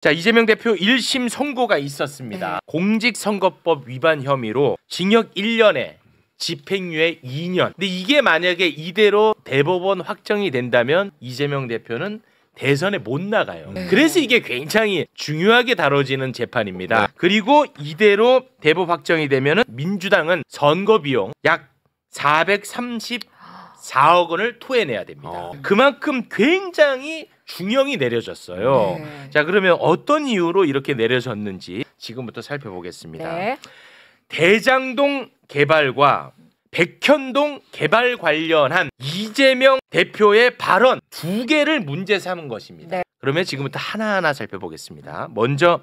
자, 이재명 대표 1심 선고가 있었습니다. 공직선거법 위반 혐의로 징역 1년에 집행유예 2년. 근데 이게 만약에 이대로 대법원 확정이 된다면 이재명 대표는 대선에 못 나가요. 그래서 이게 굉장히 중요하게 다뤄지는 재판입니다. 그리고 이대로 대법 확정이 되면은 민주당은 선거 비용 약 434억 원을 토해내야 됩니다. 그만큼 굉장히 중형이 내려졌어요. 자, 그러면 어떤 이유로 이렇게 내려졌는지 지금부터 살펴보겠습니다. 대장동 개발과 백현동 개발 관련한 이재명 대표의 발언 2개를 문제 삼은 것입니다. 그러면 지금부터 하나하나 살펴보겠습니다. 먼저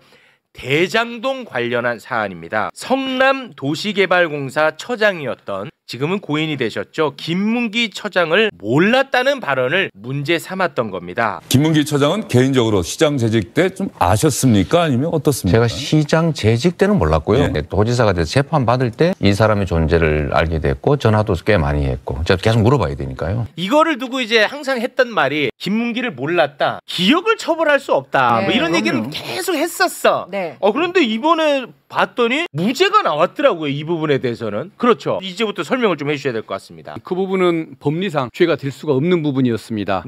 대장동 관련한 사안입니다. 성남도시개발공사 처장이었던, 지금은 고인이 되셨죠, 김문기 처장을 몰랐다는 발언을 문제 삼았던 겁니다. 김문기 처장은 개인적으로 시장 재직 때 좀 아셨습니까? 아니면 어떻습니까? 제가 시장 재직 때는 몰랐고요. 도지사가 돼서 재판 받을 때 이 사람의 존재를 알게 됐고 전화도 꽤 많이 했고 제가 계속 물어봐야 되니까요. 이거를 두고 이제 항상 했던 말이 김문기를 몰랐다, 기억을 처벌할 수 없다, 뭐 이런 얘기는 계속 했었어. 그런데 이번에 봤더니 무죄가 나왔더라고요. 이 부분에 대해서는. 그렇죠. 이제부터 설명을 좀 해주셔야 될 것 같습니다. 그 부분은 법리상 죄가 될 수가 없는 부분이었습니다.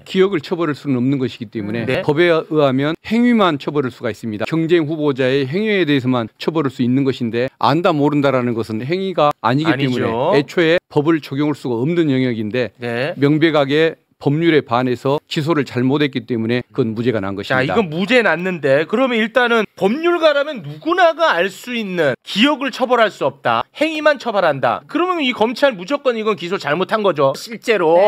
기억을 처벌할 수는 없는 것이기 때문에 법에 의하면 행위만 처벌할 수가 있습니다. 경쟁 후보자의 행위에 대해서만 처벌할 수 있는 것인데 안다 모른다라는 것은 행위가 아니기 때문에 애초에 법을 적용할 수가 없는 영역인데 명백하게 법률에 반해서 기소를 잘못했기 때문에 그건 무죄가 난 것입니다. 자, 이건 무죄 났는데 그러면 일단은 법률가라면 누구나가 알 수 있는 기억을 처벌할 수 없다, 행위만 처벌한다. 그러면 이 검찰 무조건 이건 기소 잘못한 거죠, 실제로.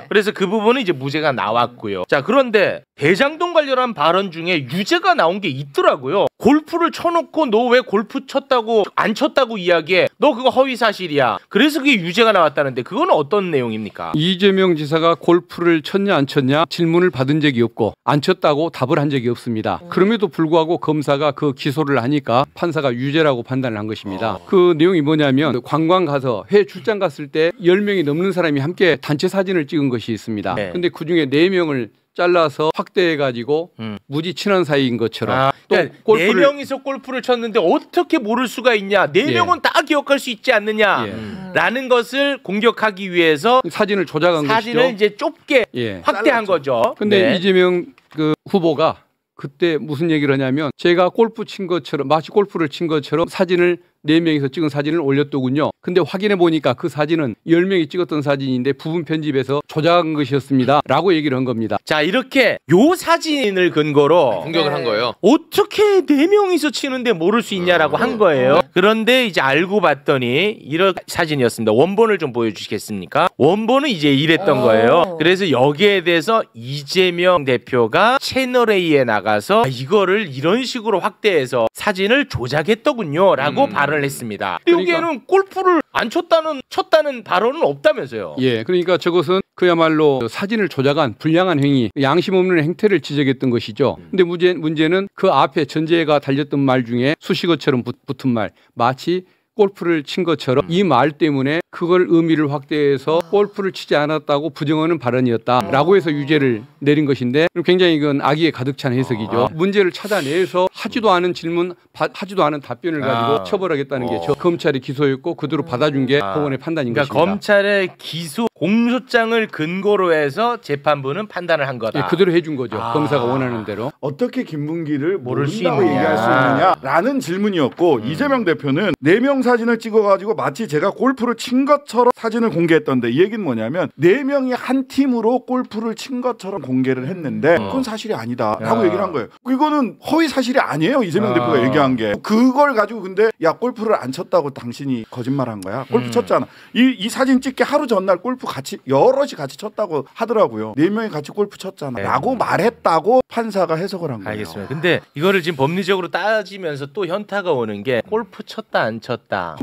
그래서 그 부분은 이제 무죄가 나왔고요. 자, 그런데 대장동 관련한 발언 중에 유죄가 나온 게 있더라고요. 골프를 쳐놓고 너 왜 골프 쳤다고 안 쳤다고 이야기해, 너 그거 허위 사실이야. 그래서 그게 유죄가 나왔다는데 그건 어떤 내용입니까? 이재명 지사가 골프를 쳤냐 안 쳤냐 질문을 받은 적이 없고 안 쳤다고 답을 한 적이 없습니다. 그럼에도 불구하고 검사가 그 기소를 하니까 판사가 유죄라고 판단을 한 것입니다. 그 내용이 뭐냐면 관광 가서 해외 출장 갔을 때 10명이 넘는 사람이 함께 단체 사진을 찍은 것이 있습니다. 근데 그중에 4명을 잘라서 확대해가지고 무지 친한 사이인 것처럼 또 그러니까 골프를 4명이서 골프를 쳤는데 어떻게 모를 수가 있냐, 4명은 다 기억할 수 있지 않느냐 라는 것을 공격하기 위해서 사진을 조작한 것이죠. 사진을 이제 좁게 확대한 거죠. 근데 이재명 그 후보가 그때 무슨 얘기를 하냐면 제가 골프 친 것처럼, 마치 골프를 친 것처럼 사진을 4명이서 찍은 사진을 올렸더군요. 근데 확인해 보니까 그 사진은 10명이 찍었던 사진인데 부분 편집해서 조작한 것이었습니다 라고 얘기를 한 겁니다. 자, 이렇게 요 사진을 근거로 공격을 한 거예요. 어떻게 4명이서 치는데 모를 수 있냐라고 한 거예요. 그런데 이제 알고 봤더니 이런 사진이었습니다. 원본을 좀 보여주시겠습니까? 원본은 이제 이랬던 거예요. 그래서 여기에 대해서 이재명 대표가 채널A에 나가서 이거를 이런 식으로 확대해서 사진을 조작했더군요 라고 발언을 했습니다. 그러니까 여기에는 골프를 안 쳤다는 발언은 없다면서요. 그러니까 저것은 그야말로 사진을 조작한 불량한 행위, 양심 없는 행태를 지적했던 것이죠. 근데 문제는 그 앞에 전제가 달렸던 말 중에 수식어처럼 붙은 말, 마치 골프를 친 것처럼 이 말 때문에 그걸 의미를 확대해서 골프를 치지 않았다고 부정하는 발언이었다라고 해서 유죄를 내린 것인데 굉장히 이건 악의에 가득 찬 해석이죠. 문제를 찾아내서 하지도 않은 질문, 하지도 않은 답변을 가지고 처벌하겠다는 게 저 검찰의 기소였고 그대로 받아준 게 법원의 판단인 것입니다. 검찰의 기소 공소장을 근거로 해서 재판부는 판단을 한 거다. 그대로 해준 거죠. 검사가 원하는 대로. 어떻게 김문기를 모른다고 얘기할 수 있느냐라는 질문이었고 이재명 대표는 4명 사진을 찍어가지고 마치 제가 골프를 친 것처럼 사진을 공개했던데 이 얘기는 뭐냐면 4명이 한 팀으로 골프를 친 것처럼 공개를 했는데 그건 사실이 아니다라고 얘기를 한 거예요. 이거는 허위 사실이 아니에요. 이재명 대표가 얘기한 게. 그걸 가지고 근데 야 골프를 안 쳤다고 당신이 거짓말한 거야. 골프 쳤잖아. 이 사진 찍기 하루 전날 골프 같이 여럿이 같이 쳤다고 하더라고요. 4명이 같이 골프 쳤잖아 라고 말했다고 판사가 해석을 한 거예요. 알겠습니다. 근데 이거를 지금 법리적으로 따지면서 또 현타가 오는 게 골프 쳤다 안 쳤다.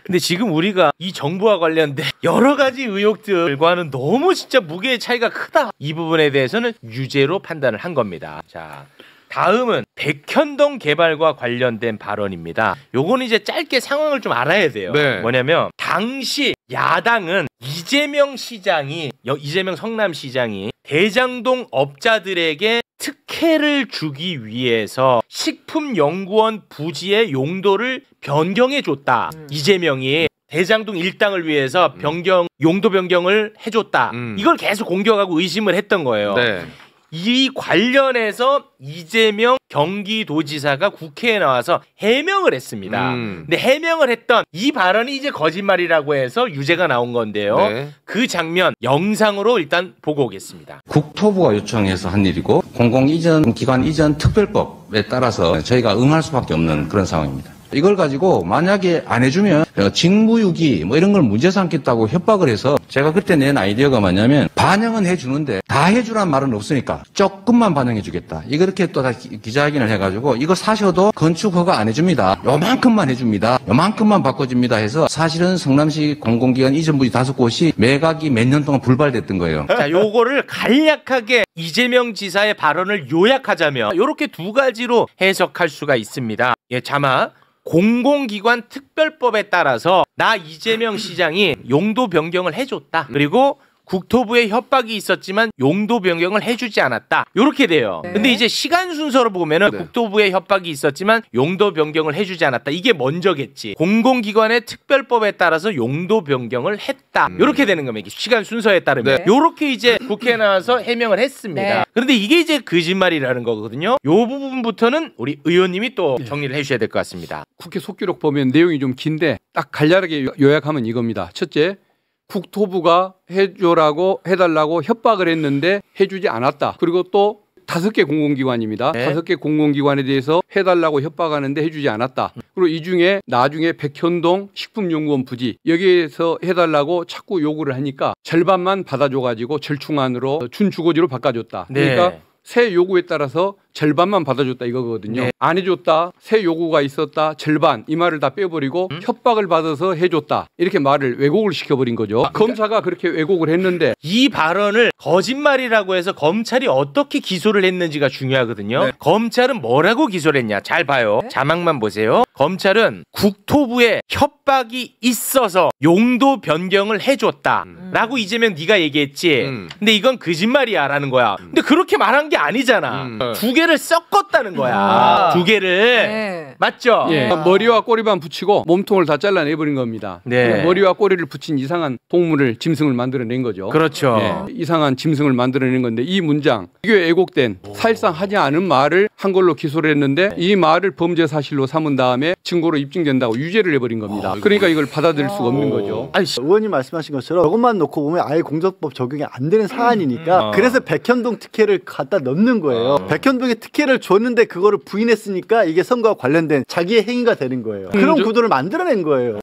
근데 지금 우리가 이 정부와 관련된 여러 가지 의혹들과는 너무 진짜 무게의 차이가 크다. 이 부분에 대해서는 유죄로 판단을 한 겁니다. 자, 다음은 백현동 개발과 관련된 발언입니다. 요거는 이제 짧게 상황을 좀 알아야 돼요. 뭐냐면 당시 야당은 이재명 성남시장이 대장동 업자들에게 특혜를 주기 위해서 식품연구원 부지의 용도를 변경해 줬다. 이재명이 대장동 일당을 위해서 용도 변경을 해줬다. 이걸 계속 공격하고 의심을 했던 거예요. 네. 이 관련해서 이재명 경기도지사가 국회에 나와서 해명을 했습니다. 근데 해명을 했던 이 발언이 이제 거짓말이라고 해서 유죄가 나온 건데요. 네. 그 장면 영상으로 일단 보고 오겠습니다. 국토부가 요청해서 한 일이고 공공기관 이전 특별법에 따라서 저희가 응할 수밖에 없는 그런 상황입니다. 이걸 가지고 만약에 안 해주면 직무유기 뭐 이런 걸 문제 삼겠다고 협박을 해서 제가 그때 낸 아이디어가 뭐냐면 반영은 해주는데 다 해주란 말은 없으니까 조금만 반영해주겠다. 이렇게 또 다 기자회견을 해가지고 이거 사셔도 건축 허가 안 해줍니다. 요만큼만 해줍니다. 요만큼만 바꿔줍니다 해서 사실은 성남시 공공기관 이전 부지 5곳이 매각이 몇 년 동안 불발됐던 거예요. 자, 요거를 간략하게 이재명 지사의 발언을 요약하자면 이렇게 두 가지로 해석할 수가 있습니다. 예, 자막. 공공기관 특별법에 따라서 나 이재명 시장이 용도 변경을 해줬다. 그리고 국토부에 협박이 있었지만 용도 변경을 해주지 않았다. 이렇게 돼요. 근데 이제 시간 순서로 보면은 국토부에 협박이 있었지만 용도 변경을 해주지 않았다. 이게 먼저겠지. 공공기관의 특별법에 따라서 용도 변경을 했다. 이렇게 되는 겁니다. 시간 순서에 따르면. 이렇게 이제 국회에 나와서 해명을 했습니다. 그런데 이게 이제 거짓말이라는 거거든요. 이 부분부터는 우리 의원님이 또 정리를 해주셔야 될 것 같습니다. 국회 속기록 보면 내용이 좀 긴데 딱 간략하게 요약하면 이겁니다. 첫째, 국토부가 해달라고 협박을 했는데 해주지 않았다. 그리고 또 5개 공공기관입니다. 5개 공공기관에 대해서 해달라고 협박하는데 해주지 않았다. 그리고 이 중에 나중에 백현동 식품연구원 부지 여기에서 해달라고 자꾸 요구를 하니까 절반만 받아줘가지고 절충안으로 준주거지로 바꿔줬다. 그러니까 새 요구에 따라서 절반만 받아줬다 이거거든요. 안 해줬다, 새 요구가 있었다, 절반 이 말을 다 빼버리고 협박을 받아서 해줬다 이렇게 말을 왜곡을 시켜버린 거죠. 검사가 그렇게 왜곡을 했는데 이 발언을 거짓말이라고 해서 검찰이 어떻게 기소를 했는지가 중요하거든요. 검찰은 뭐라고 기소를 했냐 잘 봐요. 자막만 보세요. 검찰은 국토부에 협박이 있어서 용도 변경을 해줬다 라고 이재명 네가 얘기했지. 근데 이건 거짓말이야 라는 거야. 근데 그렇게 말한 게 아니잖아. 두 개를 섞었다는 거야. 두 개를. 맞죠? 머리와 꼬리만 붙이고 몸통을 다 잘라내버린 겁니다. 머리와 꼬리를 붙인 이상한 동물을 짐승을 만들어낸 거죠. 그렇죠. 이상한 짐승을 만들어낸 건데 이 문장 이게 왜곡된 사실상 하지 않은 말을 한 걸로 기소를 했는데 이 말을 범죄 사실로 삼은 다음에 증거로 입증된다고 유죄를 해버린 겁니다. 그러니까 이걸 받아들일 수가 없는 거죠. 의원님 말씀하신 것처럼 이것만 놓고 보면 아예 공적법 적용이 안 되는 사안이니까 그래서 백현동 특혜를 갖다 넣는 거예요. 백현동에 특혜를 줬는데 그거를 부인했으니까 이게 선거와 관련된 자기의 행위가 되는 거예요. 그런 구도를 만들어낸 거예요.